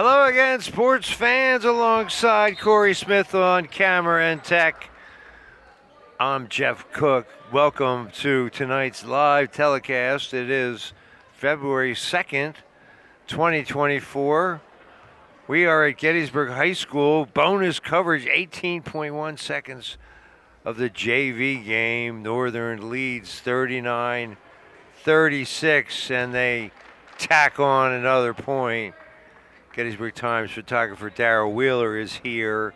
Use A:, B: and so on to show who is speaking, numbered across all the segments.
A: Hello again, sports fans, alongside Corey Smith on camera and tech. I'm Jeff Cook. Welcome to tonight's live telecast. It is February 2nd, 2024. We are at Gettysburg High School. Bonus coverage, 18.1 seconds of the JV game. Northern leads 39-36, and they tack on another point. Gettysburg Times photographer Darrell Wheeler is here,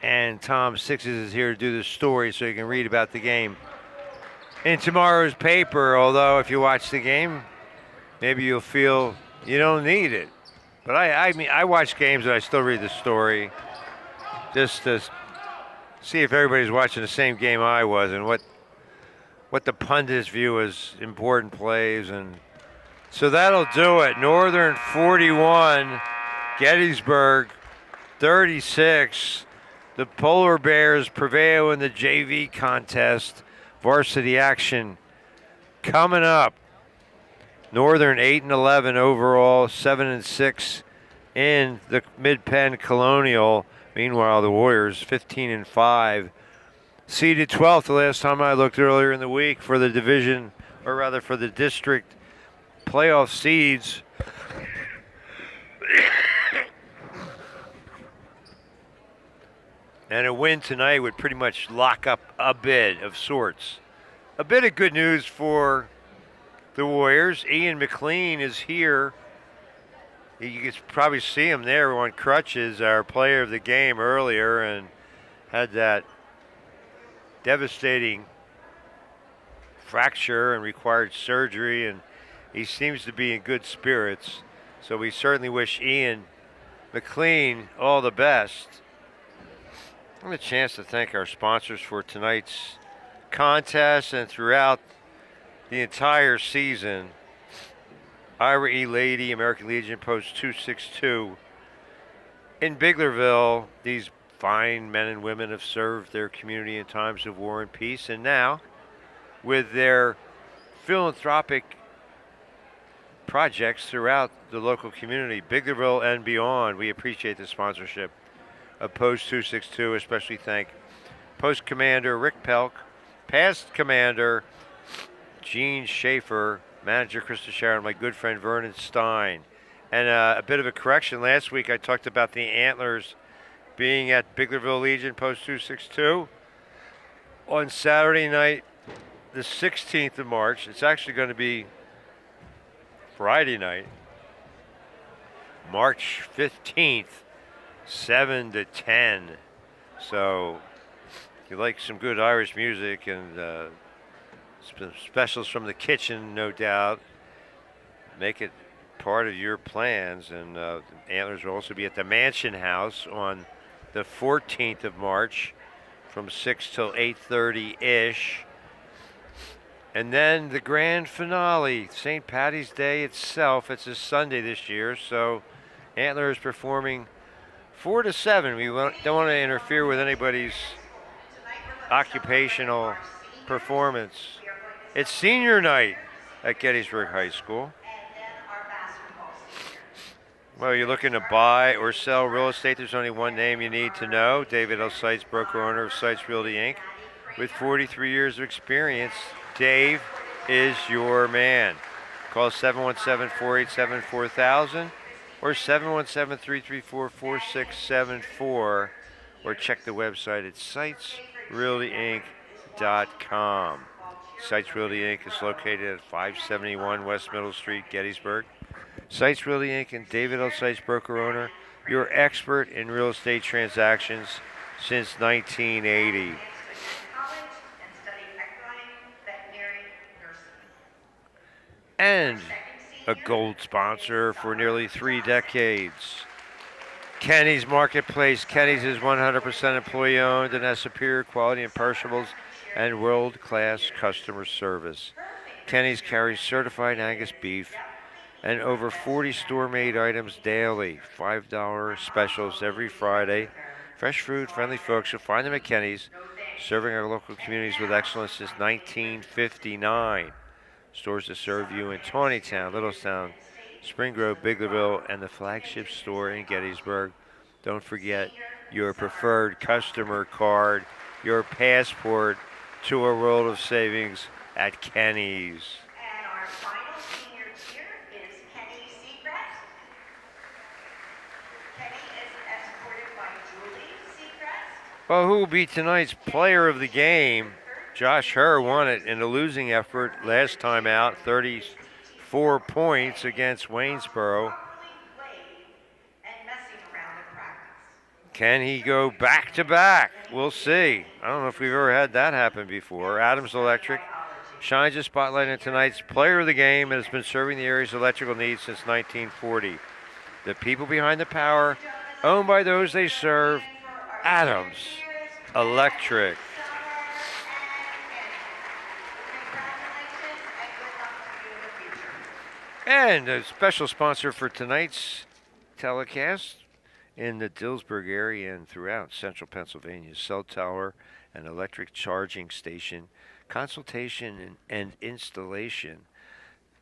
A: and Tom Sixes is here to do the story so you can read about the game in tomorrow's paper. Although if you watch the game, maybe you'll feel you don't need it. But I watch games and I still read the story just to see if everybody's watching the same game I was and what the pundits view as important plays. And so that'll do it. Northern 41. Gettysburg 36. The Polar Bears prevail in the JV contest. Varsity action coming up. Northern 8-11 overall, 7-6 in the Mid-Penn Colonial. Meanwhile, the Warriors 15-5, seeded 12th the last time I looked earlier in the week for the division, or rather for the district playoff seeds. And a win tonight would pretty much lock up a bid of sorts. A bit of good news for the Warriors. Ian McLean is here. You can probably see him there on crutches, our player of the game earlier, and had that devastating fracture and required surgery, and he seems to be in good spirits. So we certainly wish Ian McLean all the best. I have a chance to thank our sponsors for tonight's contest and throughout the entire season. Ira E. Lady, American Legion, Post 262. In Biglerville, these fine men and women have served their community in times of war and peace, and now, with their philanthropic projects throughout the local community, Biglerville and beyond, we appreciate the sponsorship of Post 262. Especially thank Post Commander Rick Pelk, Past Commander Gene Schaefer, Manager Krista Sharon, my good friend Vernon Stein. And a bit of a correction. Last week I talked about the Antlers being at Biglerville Legion, Post 262. On Saturday night, the 16th of March, it's actually going to be Friday night, March 15th. 7-10. So if you like some good Irish music and specials from the kitchen, no doubt, make it part of your plans. And the Antlers will also be at the Mansion House on the 14th of March from 6 till 8:30-ish. And then the grand finale, St. Patty's Day itself. It's a Sunday this year, so Antlers performing 4 to 7. We don't want to interfere with anybody's occupational performance. It's senior night at Gettysburg High School. Well, you're looking to buy or sell real estate. There's only one name you need to know. David L. Seitz, broker owner of Seitz Realty Inc. With 43 years of experience, Dave is your man. Call 717-487-4000. or 717-334-4674, or check the website at sitesrealtyinc.com. Sites Realty Inc. is located at 571 West Middle Street, Gettysburg. Sites Realty Inc. and David L. Seitz, broker owner, your expert in real estate transactions since 1980. And a gold sponsor for nearly 3 decades. Kenny's Marketplace. Kenny's is 100% employee owned and has superior quality in perishables and world-class customer service. Kenny's carries certified Angus beef and over 40 store-made items daily. $5 specials every Friday. Fresh food, friendly folks. You'll find them at Kenny's, serving our local communities with excellence since 1959. Stores that serve you in Tawnytown, Littlestown, Spring Grove, Biglerville, and the flagship store in Gettysburg. Don't forget your preferred customer card, your passport to a world of savings at Kenny's.
B: And our final senior cheer is Kenny Seacrest. Kenny is escorted by Julie Seacrest.
A: Well, who will be tonight's player of the game? Josh Herr won it in a losing effort last time out, 34 points against Waynesboro. Can he go back to back? We'll see. I don't know if we've ever had that happen before. Adams Electric shines a spotlight on tonight's player of the game and has been serving the area's electrical needs since 1940. The people behind the power, owned by those they serve, Adams Electric. And a special sponsor for tonight's telecast in the Dillsburg area and throughout central Pennsylvania, cell tower and electric charging station, consultation and installation.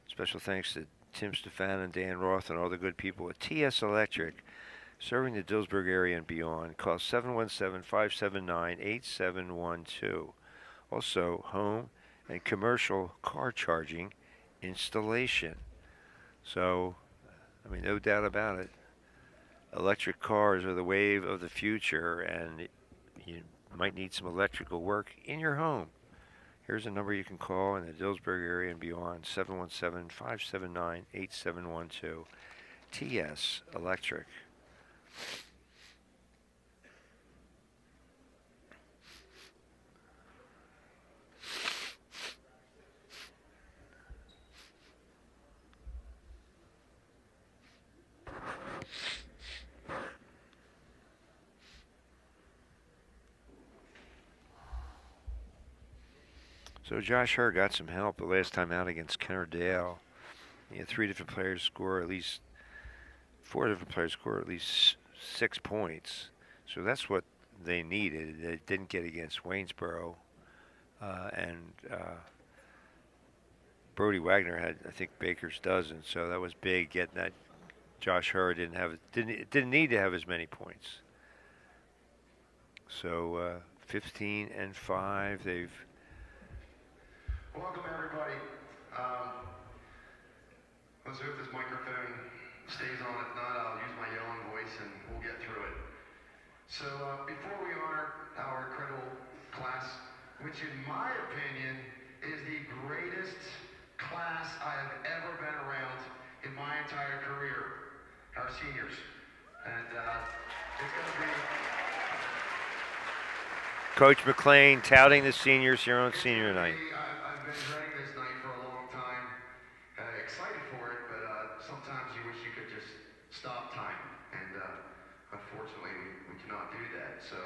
A: Special thanks to Tim Stefan and Dan Roth and all the good people at TS Electric, serving the Dillsburg area and beyond. Call 717-579-8712. Also, home and commercial car charging installation. So, I mean, no doubt about it. Electric cars are the wave of the future, and you might need some electrical work in your home. Here's a number you can call in the Dillsburg area and beyond, 717-579-8712. TS Electric. So Josh Herr got some help the last time out against Kennerdale. He had 4 different players score at least 6 points. So that's what they needed. They didn't get against Waynesboro. And Brody Wagner had, I think, Baker's dozen. So that was big getting that. Josh Herr didn't need to have as many points. So 15-5. They've.
C: Welcome, everybody. Let's hope this microphone stays on. If not, I'll use my yelling voice and we'll get through it. So before we honor our incredible class, which in my opinion is the greatest class I have ever been around in my entire career, our seniors. And it's going to be...
A: Coach McLean touting the seniors here on senior night.
C: I've been ready this night for a long time, excited for it, but sometimes you wish you could just stop time, and unfortunately we cannot do that. So,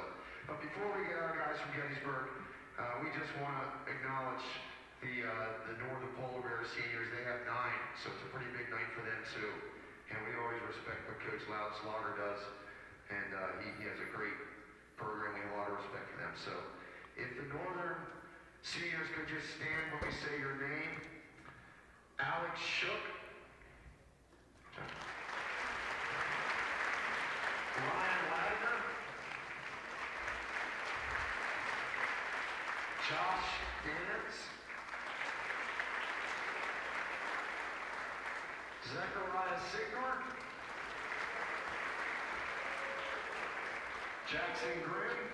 C: but before we get our guys from Gettysburg, we just want to acknowledge the Northern Polar Bear seniors. They have 9, so it's a pretty big night for them too. And we always respect what Coach Loudslaughter does, and he has a great program. We have a lot of respect for them. So if the Northern seniors could just stand when we say your name. Alex Shook. Ryan Ladner. Josh Dance. Zechariah Signer. Jackson Grimm.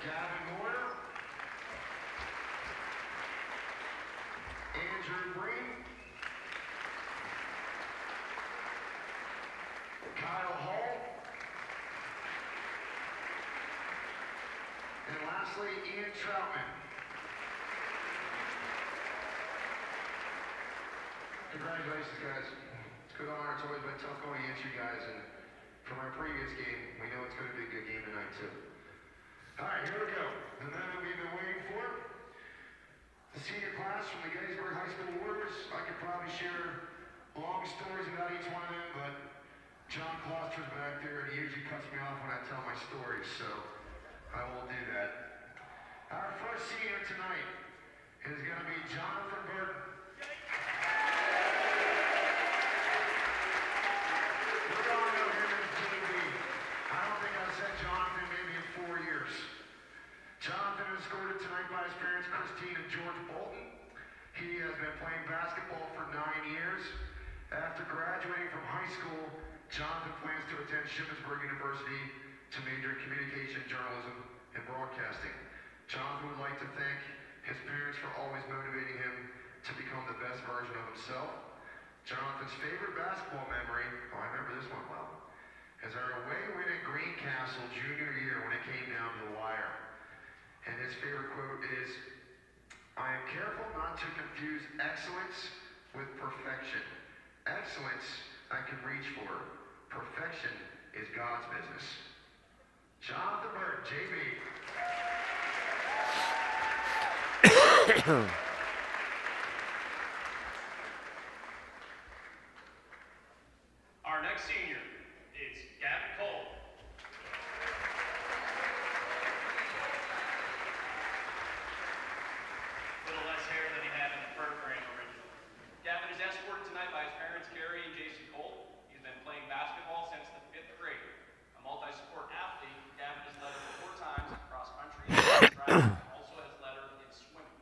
C: Gavin Moyer. Andrew Breen. Kyle Hall. And lastly, Ian Troutman. Congratulations, guys. It's a good honor. It's always been tough going against you guys. And from our previous game, we know it's going to be a good game tonight, too. All right, here we go. The man that we've been waiting for. The senior class from the Gettysburg High School Warriors. I could probably share long stories about each one of them, but John Kloster's back there, and he usually cuts me off when I tell my stories, so I won't do that. Our first senior tonight is going to be Jonathan Burton. Gettysburg University to major in communication, journalism, and broadcasting. Jonathan would like to thank his parents for always motivating him to become the best version of himself. Jonathan's favorite basketball memory, oh, I remember this one well, is our away win at Greencastle junior year when it came down to the wire. And his favorite quote is, "I am careful not to confuse excellence with perfection. Excellence I can reach for. Perfection is God's business." Jonathan Burke, JB.
D: Our next senior is Gavin Cole. A little less hair than he had in the program originally. Gavin is escorted tonight by his parents, Gary and Jason Cole. He's been playing basketball since the 5th grade. A multi-sport athlete, Gavin has lettered 4 times in cross country and track, and also has lettered in swimming.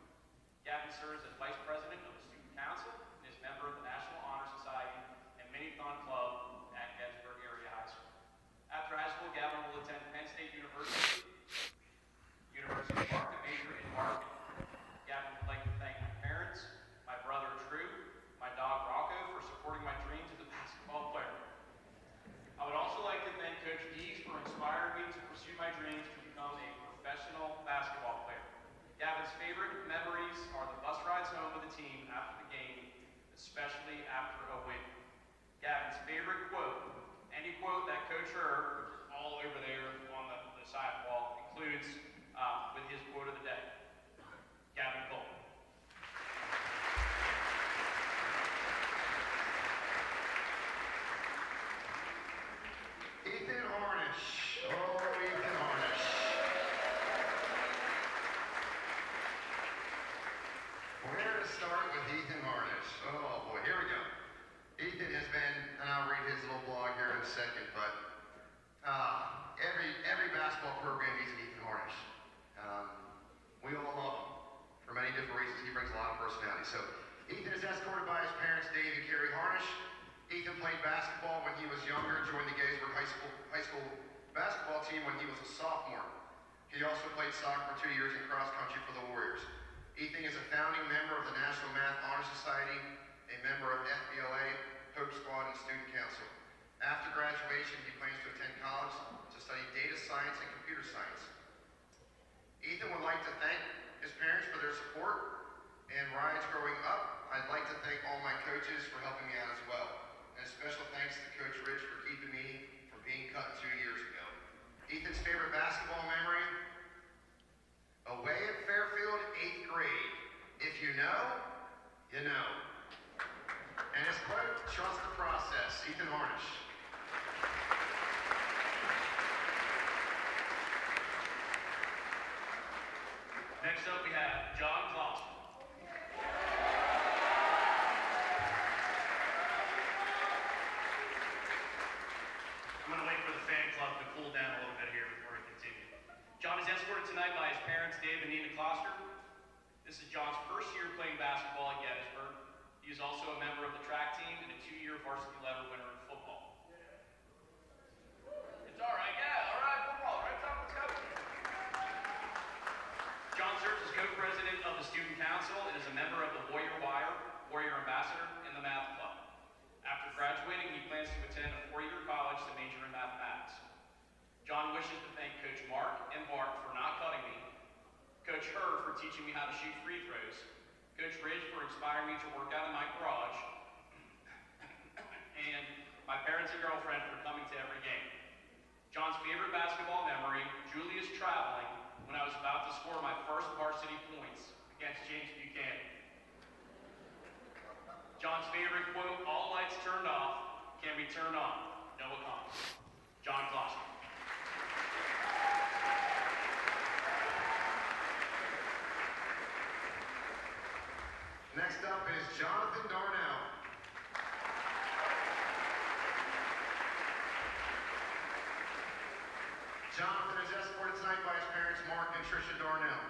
D: Gavin serves as vice president of the student council and is member of the National Honor Society and Mini-Thon Club at Gettysburg Area High School. After high school, Gavin will attend Penn State University, University of Mark, to major in marketing. Gavin would like to thank my parents, my brother Drew, my dog Rocco for supporting my dreams as a basketball player. I would also like to thank Coach Dees for inspiring me to pursue my dreams to become a professional basketball player. Gavin's favorite memories are the bus rides home with the team after the game, especially after a win. Gavin's favorite quote, any quote that Coach heard, which is all over there on the sidewall, includes with his quote of the day. Gavin Cole.
C: Ethan Harnish. Oh, Ethan Harnish. Where to start with Ethan Harnish? Oh boy, here we go. Ethan has been, and I'll read his little blog here in a second, but every basketball program needs an Ethan Harnish. We all love him for many different reasons. He brings a lot of personality. So Ethan is escorted by his parents, Dave and Carrie Harnish. Ethan played basketball when he was younger, joined the Gettysburg high school basketball team when he was a sophomore. He also played soccer for 2 years in cross country for the Warriors. Ethan is a founding member of the National Math Honor Society, a member of FBLA, Hope Squad, and Student Council. After graduation, he plans to attend college to study data science and computer science. Ethan would like to thank his parents for their support and rides growing up. I'd like to thank all my coaches for helping me out as well. And a special thanks to Coach Rich for keeping me from being cut 2 years ago. Ethan's favorite basketball memory? Away at Fairfield, 8th grade. If you know, you know. And his quote, "Trust the process." Ethan Harnish.
D: Next up, we have John Clausen. I'm going to wait for the fan club to cool down a little bit here before we continue. John is escorted tonight by his parents, Dave and Nina Kloster. This is John's first year playing basketball at Gettysburg. He is also a member of the track team and a 2-year varsity level winner in football. It's all right, yeah, all right, football, right, Tom, let's go. John serves as co-president of the Student Council and is a member of the Warrior Wire, Warrior Ambassador, and the Math Club. After graduating, he plans to attend a 4-year college to major in mathematics. John wishes to thank Coach Mark and Bart for not cutting me, Coach Herr for teaching me how to shoot free throws, Coach Ridge for inspiring me to work out in my garage, and my parents and girlfriend for coming to every game. John's favorite basketball memory, Julius traveling when I was about to score my first varsity points against James Buchanan. John's favorite quote, "All lights turned off can be turned on." Noah Collins. John Clausen.
C: Next up is Jonathan Darnell. Jonathan is escorted tonight by his parents, Mark and Tricia Darnell.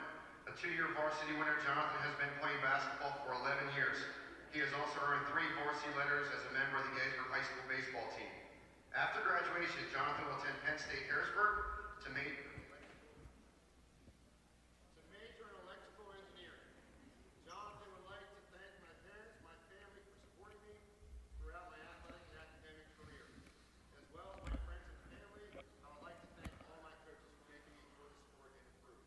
C: A 2-year varsity winner, Jonathan has been playing basketball for 11 years. He has also earned 3 varsity letters as a member of the Gettysburg High School baseball team. After graduation, Jonathan will attend Penn State Harrisburg to major in electrical engineering. Jonathan would like to thank my parents, my family for supporting me throughout my athletic and academic career. As well as my friends and family, I would like to thank all my coaches for making me enjoy the sport and improve.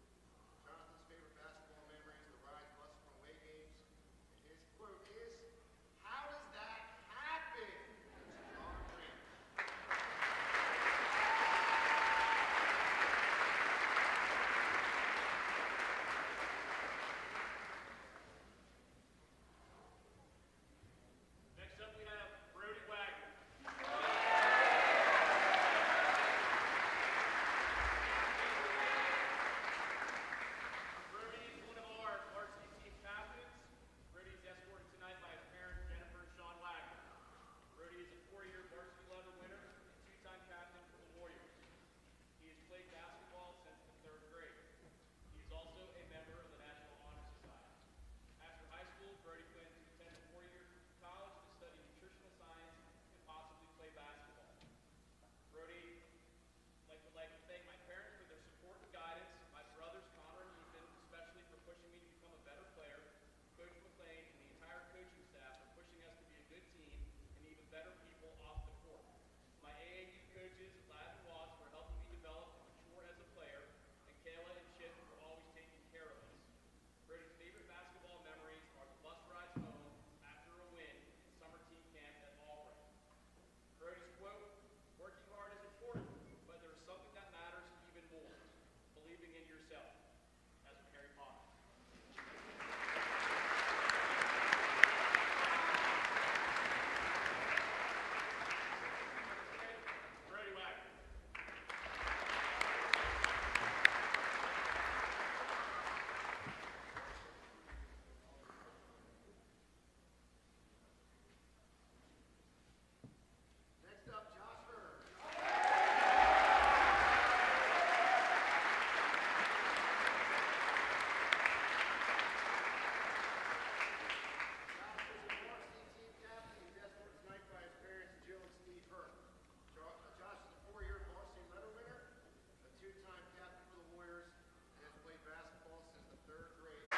C: Jonathan's favorite basketball memory is the ride bus from away games. And his quote is, "How does that happen?" John Grant.
D: Next up, we have Brody Wagner. Brody is one of our varsity team captains. Brody is escorted tonight by his parents, Jennifer and Sean Wagner. Brody is a 4-year varsity level winner and 2-time captain for the Warriors. He has played basketball since the 3rd grade. He is also a member of the National Honor Society. After high school, Brody plans to attend a 4-year college to study nutritional science and possibly play basketball. Brody would like to thank my parents for their support and guidance, my brothers Connor and Ethan, especially for pushing me to become a better player, Coach McLean and the entire coaching staff for pushing us to be a good team and even better people off the court. My AAU coaches, Ladd and Watts, for helping me develop and mature as a player, and Kayla and Chip for always taking care of us. Brody's favorite basketball memories are the bus rides home after a win and summer team camp at Albright. Brody's quote, "Working hard is important, but there is something that matters even more, believing in yourself." That's from Harry Potter. Brody Wagner.
C: Next up, Josh Hurd. Josh is a varsity team captain. He's escorted tonight by his parents, Jill and Steve Hurd. Josh is a 4-year varsity medal winner, a 2-time captain for the Warriors, and has played basketball since the 3rd grade.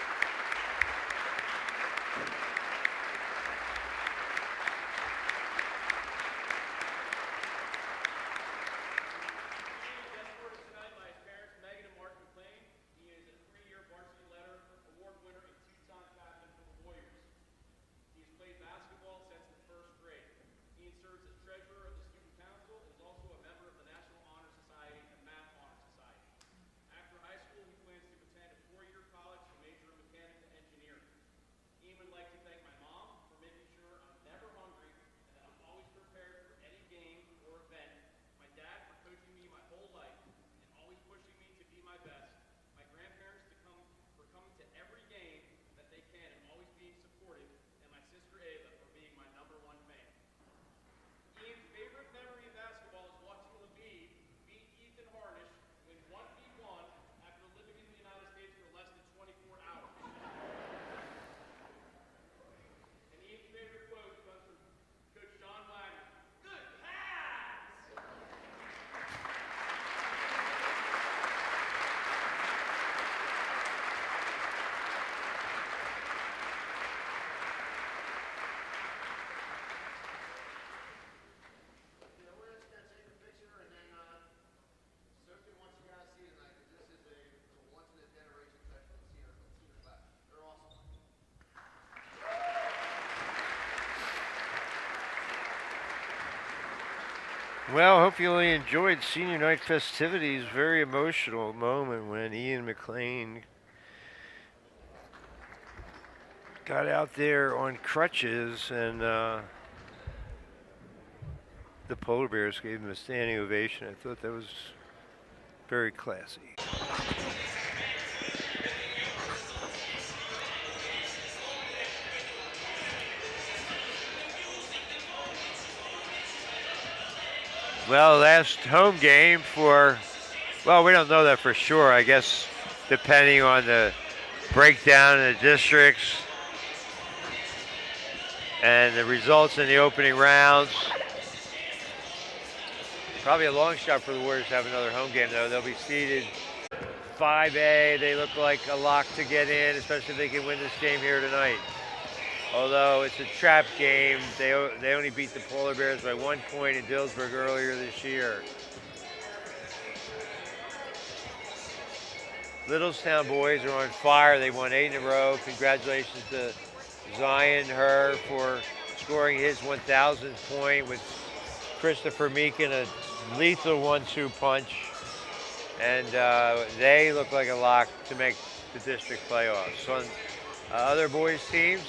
D: He is escorted tonight by his parents, Megan and Mark McLean. He is a 3-year varsity letter award winner and 2-time captain for the Warriors. He has played basketball since the 1st grade. Ian serves as treasurer of the student council and is also a member of the National Honor Society and Math Honor Society. After high school, he plans to attend a 4-year college to major in mechanical engineering. Ian would like to thank my mom for making sure I'm never hungry and that I'm always prepared for any game or event. My dad for coaching me my whole life and always pushing me to be my best. My grandparents for coming to every game that they can and always being supportive. And my sister Ava for being my #1 fan. Ian's favorite memory of basketball is watching Levine beat Ethan Harnish win 1v1 after living in the United States for less than 24 hours. And Ian's favorite quote comes from Coach John Wagner. "Good pass!"
C: Yeah, we're just gonna take a picture and then soak in what you guys see tonight, because this is a once in a generation type of senior class. They're awesome.
A: Well, hope you really enjoyed senior night festivities. Very emotional moment when Ian McLean got out there on crutches and the Polar Bears gave him a standing ovation. I thought that was very classy. Well, last home game for, well, we don't know that for sure. I guess depending on the breakdown in the districts and the results in the opening rounds. Probably a long shot for the Warriors to have another home game, though. They'll be seeded 5A. They look like a lock to get in, especially if they can win this game here tonight. Although it's a trap game, they only beat the Polar Bears by 1 point in Dillsburg earlier this year. Littlestown boys are on fire. They won 8 in a row. Congratulations to Zion Herr for scoring his 1,000th point with Christopher Meekin, a lethal 1-2 punch. And they look like a lock to make the district playoffs. So on other boys' teams,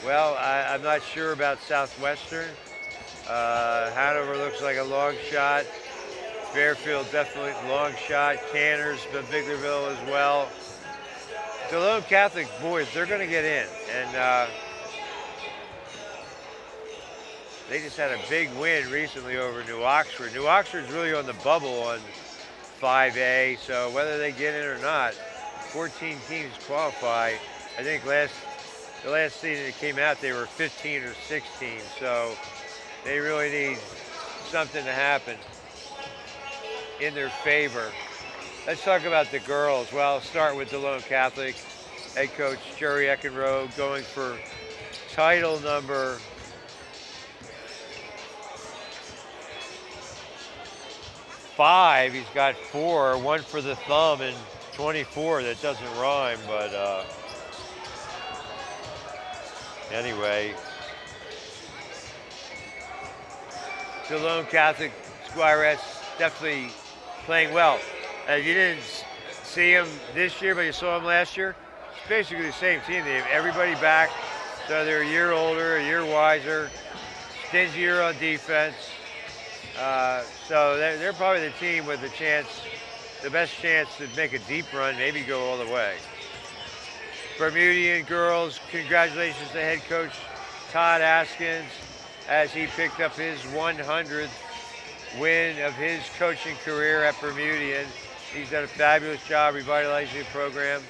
A: well, I'm not sure about Southwestern. Hanover looks like a long shot. Fairfield definitely long shot. Canners, but Biglerville as well. The Lone Catholic boys, they're going to get in. And they just had a big win recently over New Oxford. New Oxford's really on the bubble on 5A, so whether they get in or not, 14 teams qualify. I think the last season it came out, they were 15 or 16, so they really need something to happen in their favor. Let's talk about the girls. Well, I'll start with the Lone Catholic head coach Jerry Eckenroe going for title number 5. He's got 4, 1 for the thumb and 24. That doesn't rhyme, but anyway. The Lone Catholic Squirettes definitely playing well. You didn't see them this year, but you saw them last year. It's basically the same team. They have everybody back, so they're a year older, a year wiser, stingier on defense. So they're probably the team with the best chance to make a deep run, maybe go all the way. Bermudian girls, congratulations to head coach Todd Askins as he picked up his 100th win of his coaching career at Bermudian. He's done a fabulous job revitalizing the program.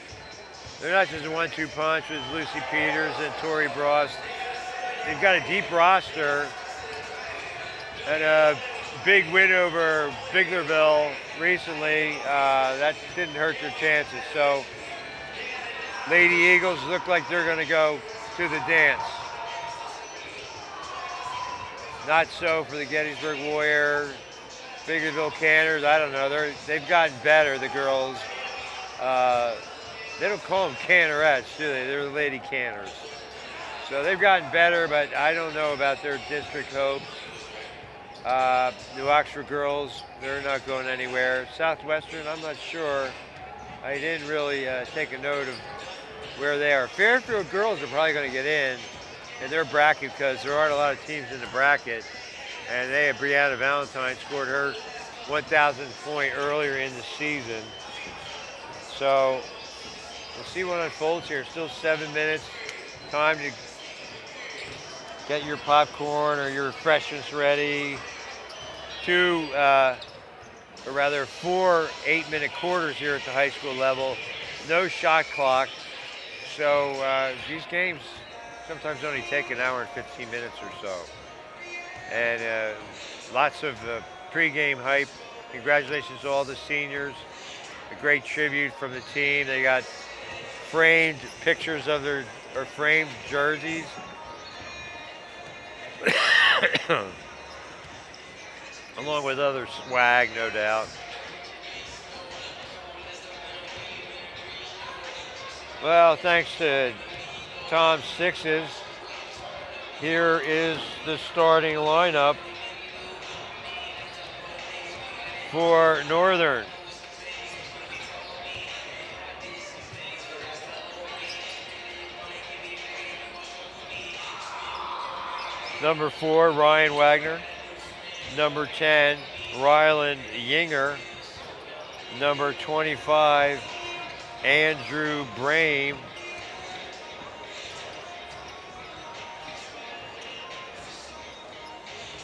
A: They're not just a 1-2 punch with Lucy Peters and Tori Brost. They've got a deep roster and a big win over Biglerville recently. That didn't hurt their chances. So Lady Eagles look like they're going to go to the dance. Not so for the Gettysburg Warrior, Biglerville Canners. I don't know. They've gotten better, the girls. They don't call them cannerettes, do they? They're the Lady Canners. So they've gotten better, but I don't know about their district hopes. New Oxford girls, they're not going anywhere. Southwestern, I'm not sure. I didn't really take a note of where they are. Fairfield girls are probably going to get in their bracket because there aren't a lot of teams in the bracket. And they had Brianna Valentine scored her 1,000th point earlier in the season. So we'll see what unfolds here. Still 7 minutes. Time to get your popcorn or your refreshments ready. 4 8-minute quarters here at the high school level. No shot clock. So these games sometimes only take an hour and 15 minutes or so. And lots of pregame hype. Congratulations to all the seniors. A great tribute from the team. They got framed pictures of or framed jerseys. Along with other swag, no doubt. Well, thanks to Tom Sixes, here is the starting lineup for Northern. Number 4, Ryan Wagner. Number 10, Ryland Yinger. Number 25, Andrew Brame.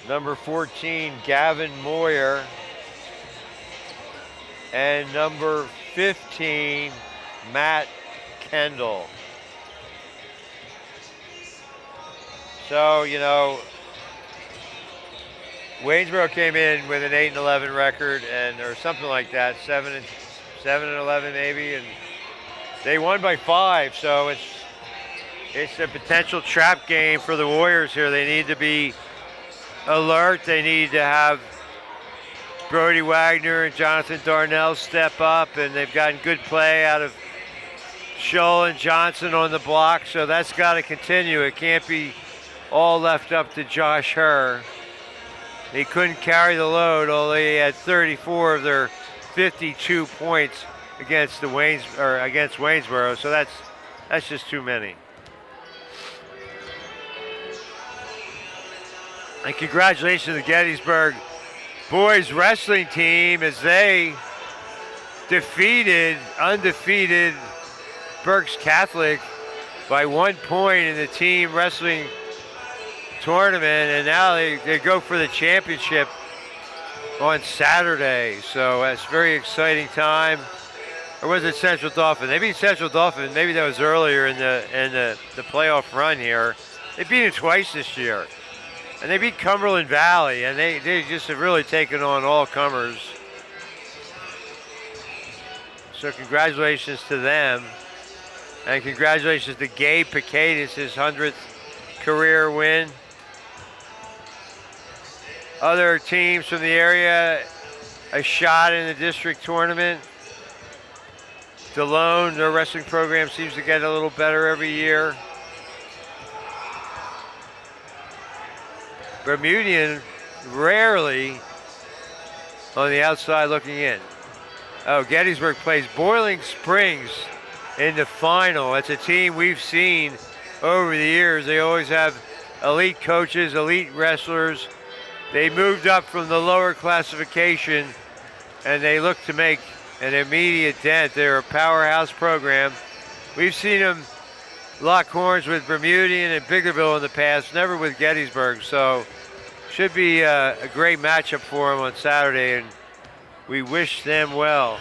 A: Number 14, Gavin Moyer. And number 15, Matt Kendall. So, Waynesboro came in with an 8-11 record, or something like that, 7-11 maybe, and they won by 5. So it's a potential trap game for the Warriors here. They need to be alert. They need to have Brody Wagner and Jonathan Darnell step up, and they've gotten good play out of Scholl and Johnson on the block, so that's got to continue. It can't be all left up to Josh Herr. He couldn't carry the load, although he had 34 of their 52 points against Waynesboro, so that's just too many. And congratulations to the Gettysburg boys wrestling team as they defeated undefeated Berks Catholic by 1 point in the team wrestling tournament, and now they go for the championship on Saturday. So that's a very exciting time. Or was it Central Dauphin? They beat Central Dauphin. Maybe that was earlier in the playoff run here. They beat them twice this year. And they beat Cumberland Valley, and they just have really taken on all comers. So congratulations to them. And congratulations to Gabe Picatus, his 100th career win. Other teams from the area, a shot in the district tournament. DeLone, their wrestling program seems to get a little better every year. Bermudian rarely on the outside looking in. Oh, Gettysburg plays Boiling Springs in the final. It's a team we've seen over the years. They always have elite coaches, elite wrestlers. They moved up from the lower classification, and they look to make an immediate dent. They're a powerhouse program. We've seen them lock horns with Bermudian and Biglerville in the past, never with Gettysburg. So should be a great matchup for them on Saturday, and we wish them well.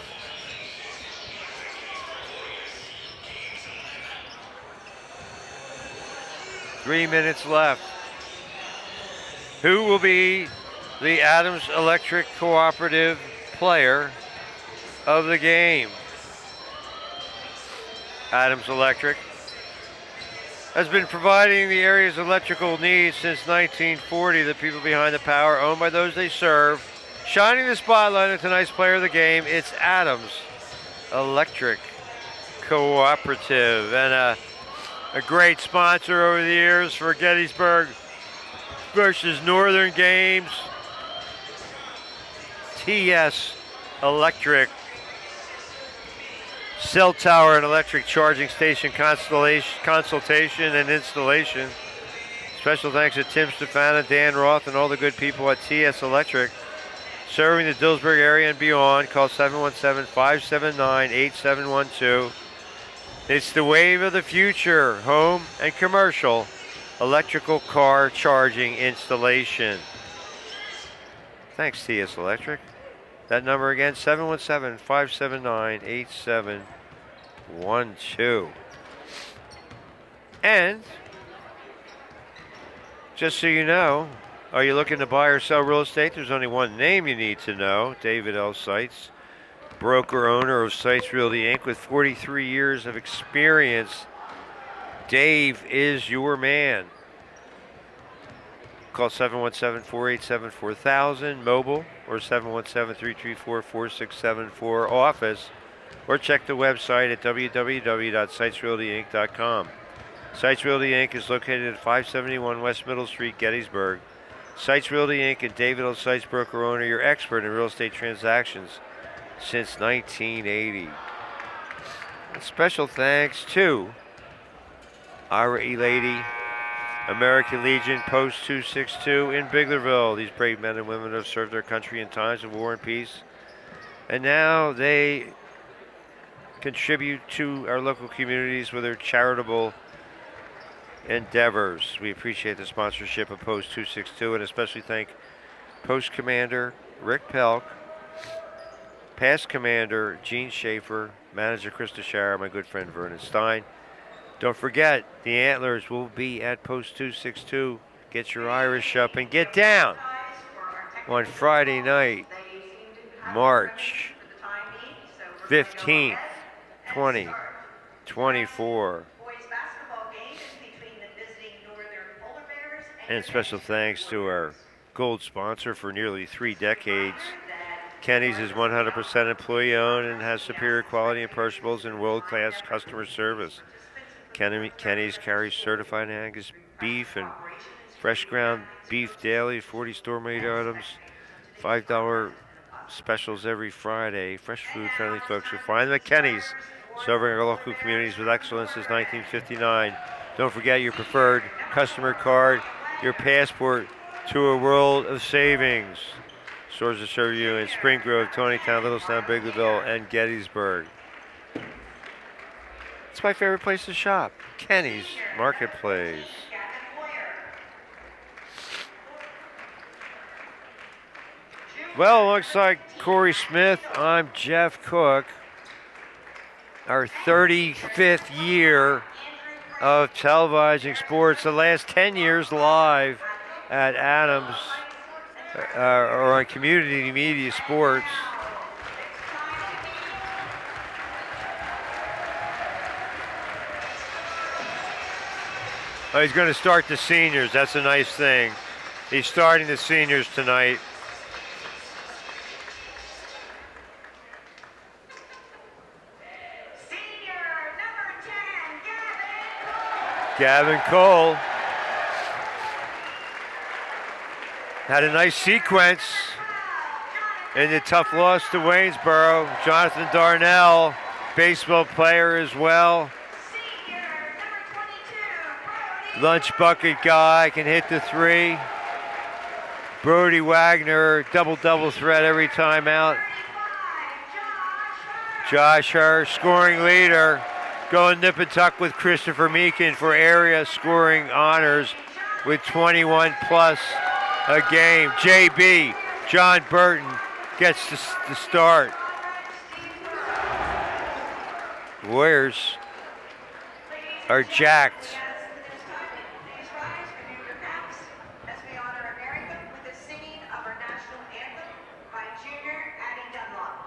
A: Three minutes left. Who will be the Adams Electric Cooperative player of the game? Adams Electric has been providing the area's electrical needs since 1940. The people behind the power, owned by those they serve. Shining the spotlight on tonight's player of the game, it's Adams Electric Cooperative. And a great sponsor over the years for Gettysburg versus Northern games. TS Electric. Cell tower and electric charging station consultation and installation. Special thanks to Tim Stefana, Dan Roth, and all the good people at TS Electric. Serving the Dillsburg area and beyond. Call 717-579-8712. It's the wave of the future. Home and commercial electrical car charging installation. Thanks, TS Electric. That number again, 717-579-8712. And just so you know, are you looking to buy or sell real estate? There's only one name you need to know. David L. Seitz, broker owner of Seitz Realty Inc. with 43 years of experience. Dave is your man. Call 717-487-4000, mobile, or 717-334-4674, office, or check the website at www.sitesrealtyinc.com. Seitz Realty Inc. is located at 571 West Middle Street, Gettysburg. Seitz Realty Inc. and David L. Seitz, broker owner, your expert in real estate transactions since 1980. And special thanks to Ira E. Lady, American Legion, Post 262 in Biglerville. These brave men and women have served their country in times of war and peace, and now they contribute to our local communities with their charitable endeavors. We appreciate the sponsorship of Post 262, and especially thank Post Commander Rick Pelk, Past Commander Gene Schaefer, Manager Krista Shara, my good friend Vernon Stein. Don't forget, the Antlers will be at Post 262. Get your Irish up and get down. on Friday night,
B: They seem to have
A: March
B: for the time being, so we're going to go
A: 15th,
B: ahead and
A: 2024.
B: boys basketball game is between the visiting Northern Polar Bears
A: And
B: the
A: special
B: Gettysburg
A: thanks to our
B: Warriors.
A: gold sponsor for nearly 3 decades.
B: Reminder that
A: Kenny's is 100% employee owned and has superior quality and perishables and world-class customer service. Kenny's carries certified Angus beef and fresh ground beef daily, 40 store made items, $5 specials every Friday. Fresh food, friendly folks. You'll find them at Kenny's, serving our local communities with excellence since 1959. Don't forget your preferred customer card, your passport to a world of savings. Stores that serve you in Spring Grove, Tonytown, Littlestown, Bigleyville, and Gettysburg. It's my favorite place to shop, Kenny's Marketplace. Well, alongside Corey Smith, I'm Jeff Cook. Our 35th year of televising sports, the last 10 years live at Adams or on Community Media Sports. Oh, he's going to start the seniors. That's a nice thing. He's starting the seniors tonight.
B: Senior number 10,
A: Gavin Cole had a nice sequence in the tough loss to Waynesboro. Jonathan Darnell, baseball player as well.
B: Senior number 22,
A: Lunch bucket guy, can hit the 3. Brody Wagner, double threat every time out.
B: 35,
A: Josh Hurst, scoring leader, going nip and tuck with Christopher Meekin for area scoring honors with 21 plus a game. JB, John Burton, gets the start. Warriors are jacked.
B: Please rise, renew your caps as we honor America with the singing of our national anthem by Junior Addie Dunlop.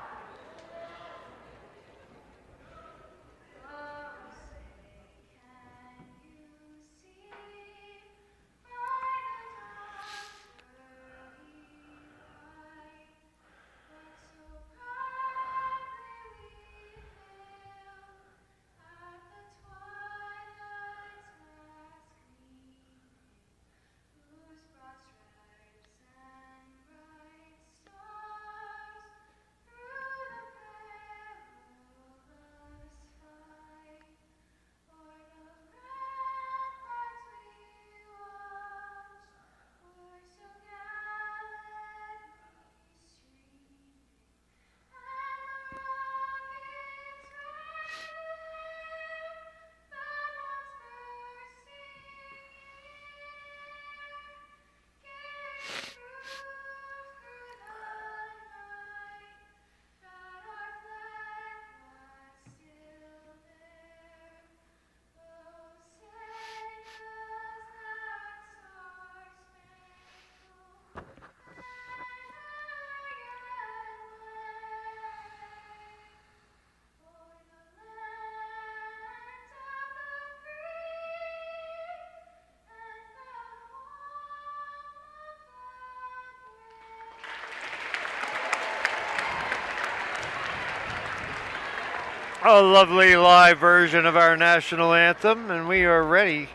A: A lovely live version of our national anthem, and we are ready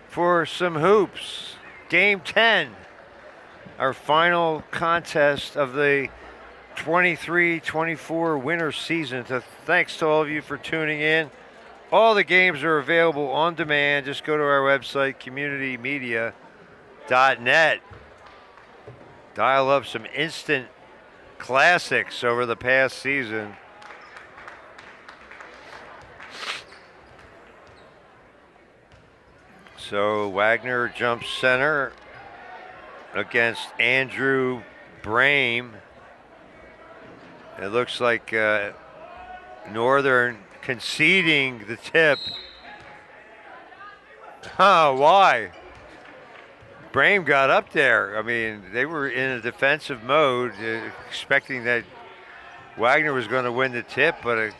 A: for some hoops. Game 10, our final contest of the 23-24 winter season. So thanks to all of you for tuning in. All the games are available on demand. Just go to our website, communitymedia.net. Dial up some instant classics over the past season. So Wagner jumps center against Andrew Brame. It looks like Northern conceding the tip. Why? Brame got up there. I mean, they were in a defensive mode, expecting that Wagner was going to win the tip, but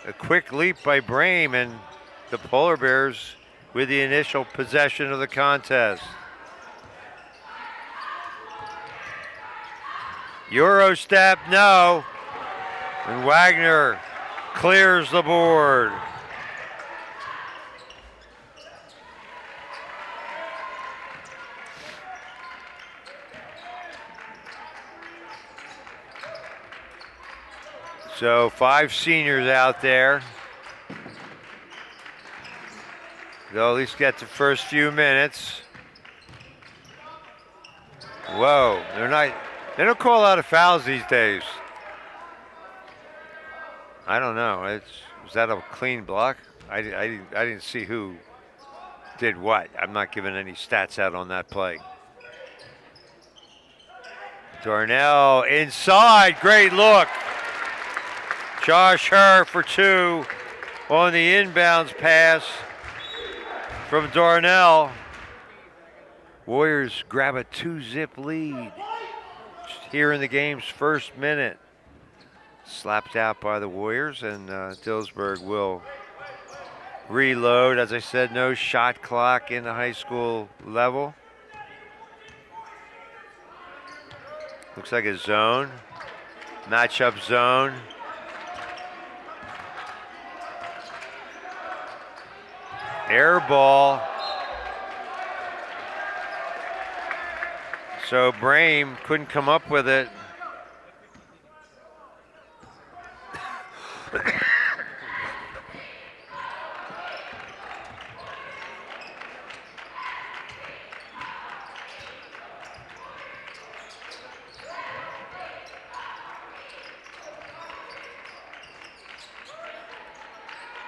A: a quick leap by Brame, and the Polar Bears with the initial possession of the contest. Euro step, no. And Wagner clears the board. So 5 seniors out there. They'll at least get the first few minutes. Whoa, they don't call out of fouls these days. I don't know. Was that a clean block? I didn't see who did what. I'm not giving any stats out on that play. Darnell inside, great look. Josh Herr for 2 on the inbounds pass from Darnell. Warriors grab a 2-zip lead here in the game's first minute. Slapped out by the Warriors, and Gettysburg will reload. As I said, no shot clock in the high school level. Looks like a zone, matchup zone. Air ball. So Brame couldn't come up with it.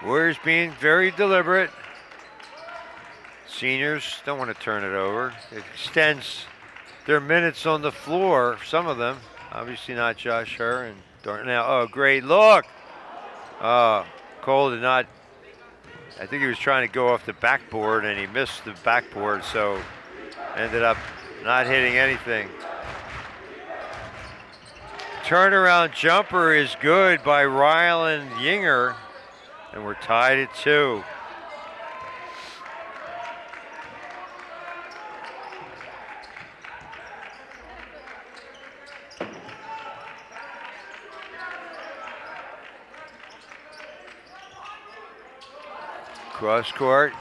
A: Warriors being very deliberate. Seniors don't want to turn it over. It extends their minutes on the floor, some of them. Obviously not Josh Herr and Darnell. Oh, great look. Cole did not, I think he was trying to go off the backboard and he missed the backboard, so ended up not hitting anything. Turnaround jumper is good by Ryland Yinger, and we're tied at 2. Cross court.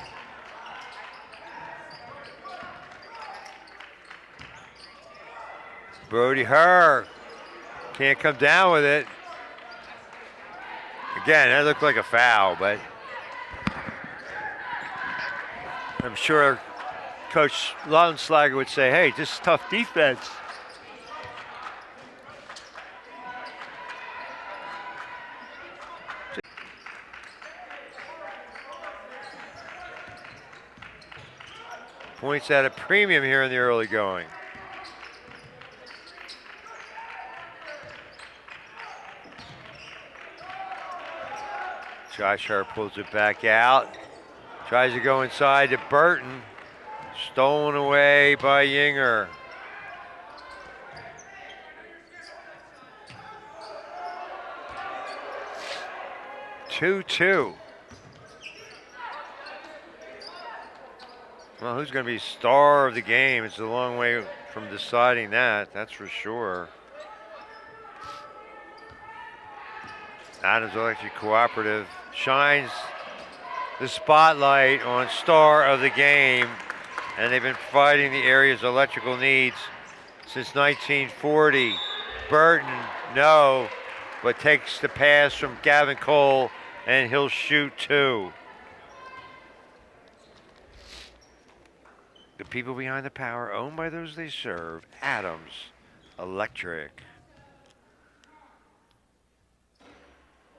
A: Brody Herr can't come down with it. Again, that looked like a foul, but I'm sure Coach Lautenschlager would say, hey, just tough defense. Points at a premium here in the early going. Josh Herr pulls it back out. Tries to go inside to Burton. Stolen away by Yinger. Two. Well, who's going to be star of the game? It's a long way from deciding that, that's for sure. Adams Electric Cooperative shines the spotlight on star of the game, and they've been providing the area's electrical needs since 1940. Burton, no, but takes the pass from Gavin Cole, and he'll shoot 2. The people behind the power, owned by those they serve, Adams Electric.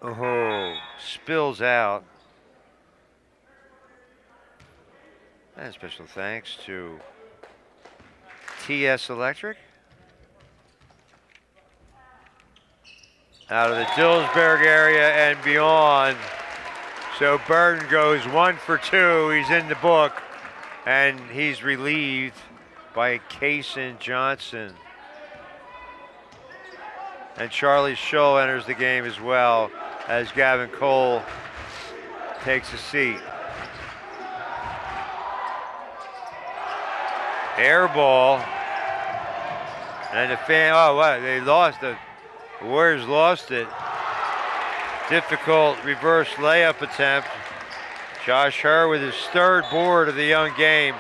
A: Oh, spills out. And special thanks to TS Electric. Out of the Gettysburg area and beyond. So Burton goes 1 for 2. He's in the book. And he's relieved by Kaysen Johnson. And Charlie Shull enters the game as well as Gavin Cole takes a seat. Air ball. And the fan, oh, what? They lost it. The Warriors lost it. Difficult reverse layup attempt. Josh Herr with his third board of the young game.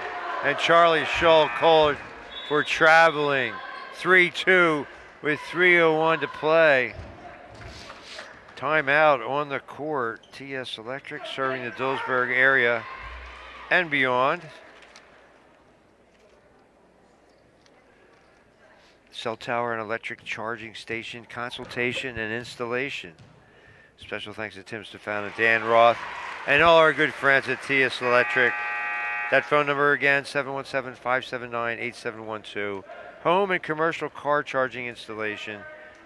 A: And Charlie Shull called for traveling. 3-2 with 3:01 to play. Timeout on the court. TS Electric serving the Dillsburg area and beyond. Cell tower and electric charging station consultation and installation. Special thanks to Tim Stefan and Dan Roth and all our good friends at TS Electric. That phone number again, 717-579-8712. Home and commercial car charging installation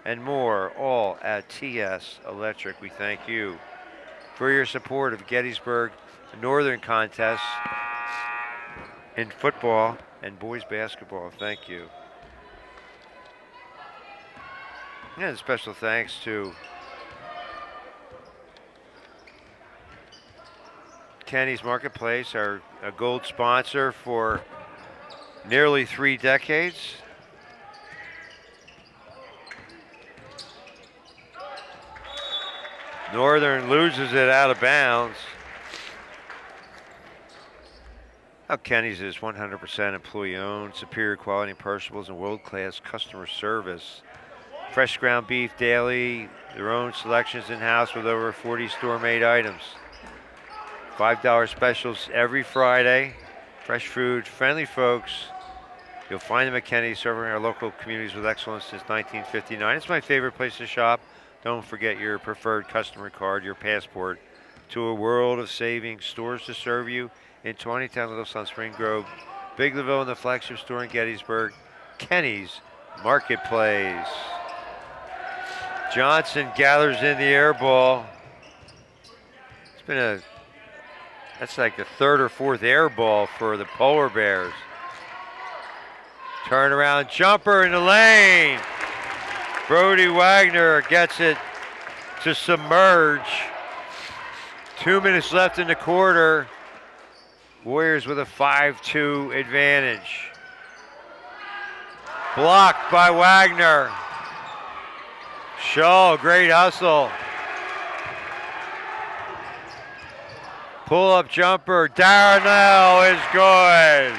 A: and more, all at TS Electric. We thank you for your support of Gettysburg Northern contests in football and boys basketball. Thank you. And special thanks to Kenny's Marketplace, our gold sponsor for nearly 3 decades. Northern loses it out of bounds. Now Kenny's is 100% employee-owned, superior quality perishables, and world-class customer service. Fresh ground beef daily, their own selections in-house with over 40 store-made items. $5 specials every Friday. Fresh food, friendly folks. You'll find them at Kenny's, serving our local communities with excellence since 1959. It's my favorite place to shop. Don't forget your preferred customer card, your passport to a world of savings. Stores to serve you in 20town, Little Sun, Spring Grove, Big Lavelle, and the flagship store in Gettysburg. Kenny's Marketplace. Johnson gathers in the air ball. It's been that's like the 3rd or 4th air ball for the Polar Bears. Turnaround jumper in the lane. Brody Wagner gets it to submerge. 2 minutes left in the quarter. Warriors with a 5-2 advantage. Blocked by Wagner. Shaw, great hustle. Pull-up jumper, Darnell is good.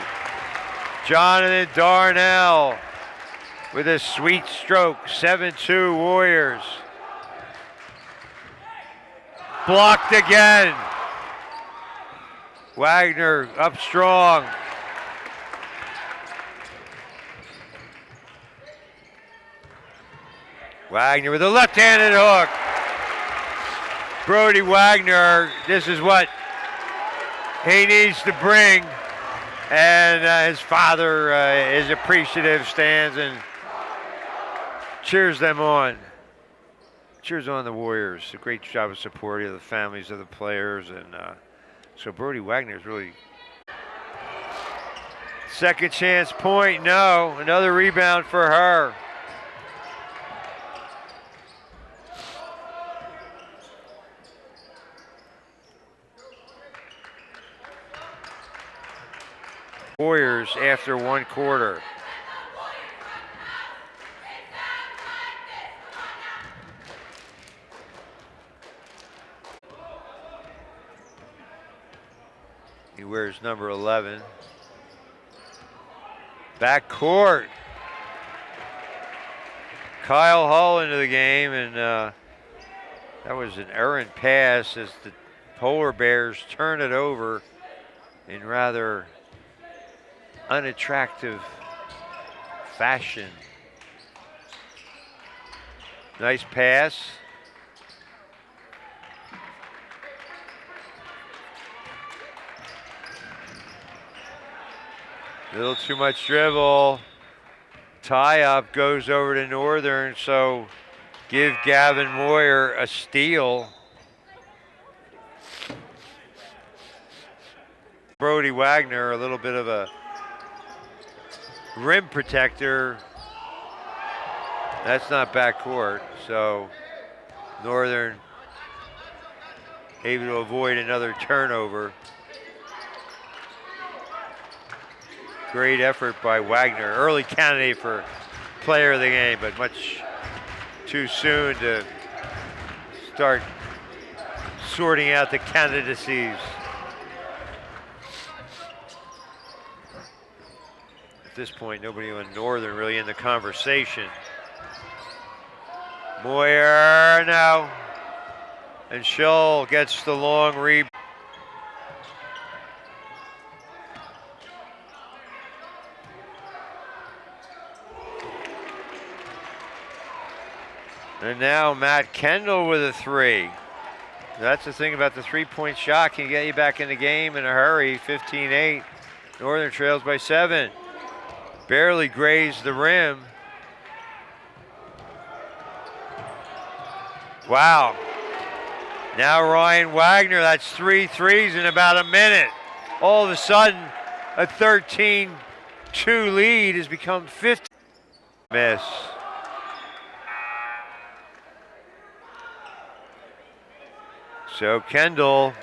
A: Jonathan Darnell with a sweet stroke, 7-2 Warriors. Blocked again. Wagner up strong. Wagner with a left-handed hook. Brody Wagner, this is what he needs to bring. And his father is appreciative, stands and cheers them on. Cheers on the Warriors. A great job of supporting the families of the players. And so Brody Wagner is really... Second chance point, no. Another rebound for her. Warriors after 1 quarter. He wears number 11. Back court. Kyle Hull into the game, and that was an errant pass as the Polar Bears turn it over in rather unattractive fashion. Nice pass. A little too much dribble. Tie up goes over to Northern, so give Gavin Moyer a steal. Brody Wagner, a little bit of a rim protector. That's not backcourt, so Northern able to avoid another turnover. Great effort by Wagner. Early candidate for player of the game, but much too soon to start sorting out the candidacies. At this point, nobody on Northern really in the conversation. Moyer now. And Shull gets the long rebound. And now Matt Kendall with a three. That's the thing about the three-point shot. Can get you back in the game in a hurry. 15-8. Northern trails by 7. Barely grazed the rim. Wow. Now Ryan Wagner, that's 3 threes in about a minute. All of a sudden, a 13-2 lead has become 15. Miss. So Kendall